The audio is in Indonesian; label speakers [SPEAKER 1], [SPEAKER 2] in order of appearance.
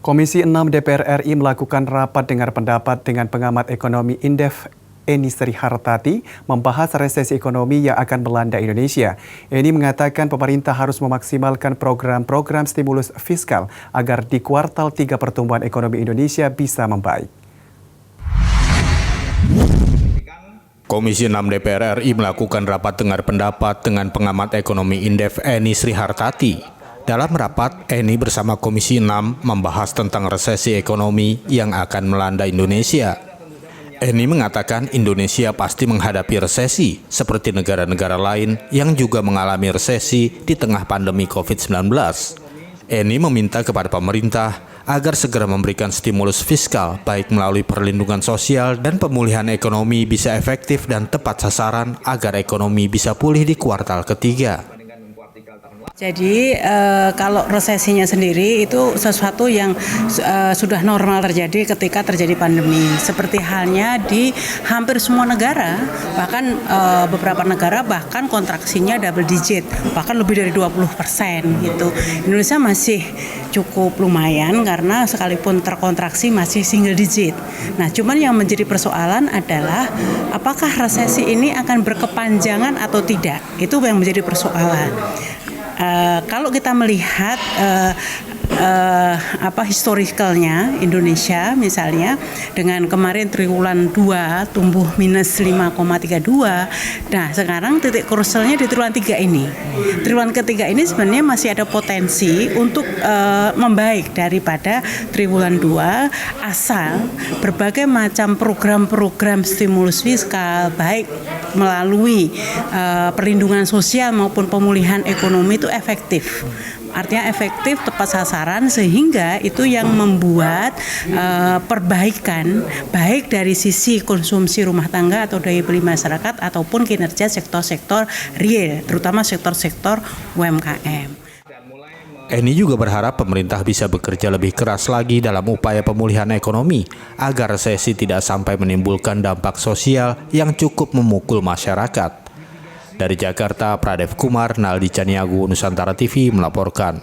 [SPEAKER 1] Komisi 6 DPR RI melakukan rapat dengar pendapat dengan pengamat ekonomi Indef Eni Srihartati membahas resesi ekonomi yang akan melanda Indonesia. Eni mengatakan pemerintah harus memaksimalkan program-program stimulus fiskal agar di kuartal 3 pertumbuhan ekonomi Indonesia bisa membaik.
[SPEAKER 2] Komisi 6 DPR RI melakukan rapat dengar pendapat dengan pengamat ekonomi Indef Eni Srihartati. Dalam rapat, Eni bersama Komisi 6 membahas tentang resesi ekonomi yang akan melanda Indonesia. Eni mengatakan Indonesia pasti menghadapi resesi seperti negara-negara lain yang juga mengalami resesi di tengah pandemi COVID-19. Eni meminta kepada pemerintah agar segera memberikan stimulus fiskal baik melalui perlindungan sosial dan pemulihan ekonomi bisa efektif dan tepat sasaran agar ekonomi bisa pulih di kuartal ketiga.
[SPEAKER 3] Jadi kalau resesinya sendiri itu sesuatu yang sudah normal terjadi ketika terjadi pandemi. Seperti halnya di hampir semua negara, bahkan beberapa negara bahkan kontraksinya double digit, bahkan lebih dari 20% gitu. Indonesia masih cukup lumayan karena sekalipun terkontraksi masih single digit. Nah, cuman yang menjadi persoalan adalah apakah resesi ini akan berkepanjangan atau tidak? Itu yang menjadi persoalan. Kalau kita melihat historicalnya Indonesia misalnya dengan kemarin triwulan 2 tumbuh minus 5,32. Nah, sekarang titik krusialnya di triwulan 3 ini. Triwulan ketiga ini sebenarnya masih ada potensi untuk membaik daripada triwulan 2 asal berbagai macam program-program stimulus fiskal baik melalui perlindungan sosial maupun pemulihan ekonomi itu efektif. Artinya efektif, tepat sasaran, sehingga itu yang membuat perbaikan baik dari sisi konsumsi rumah tangga atau daya beli masyarakat ataupun kinerja sektor-sektor real, terutama sektor-sektor UMKM.
[SPEAKER 2] Eni juga berharap pemerintah bisa bekerja lebih keras lagi dalam upaya pemulihan ekonomi agar resesi tidak sampai menimbulkan dampak sosial yang cukup memukul masyarakat. Dari Jakarta, Pradev Kumar, Naldi Caniago, Nusantara TV melaporkan.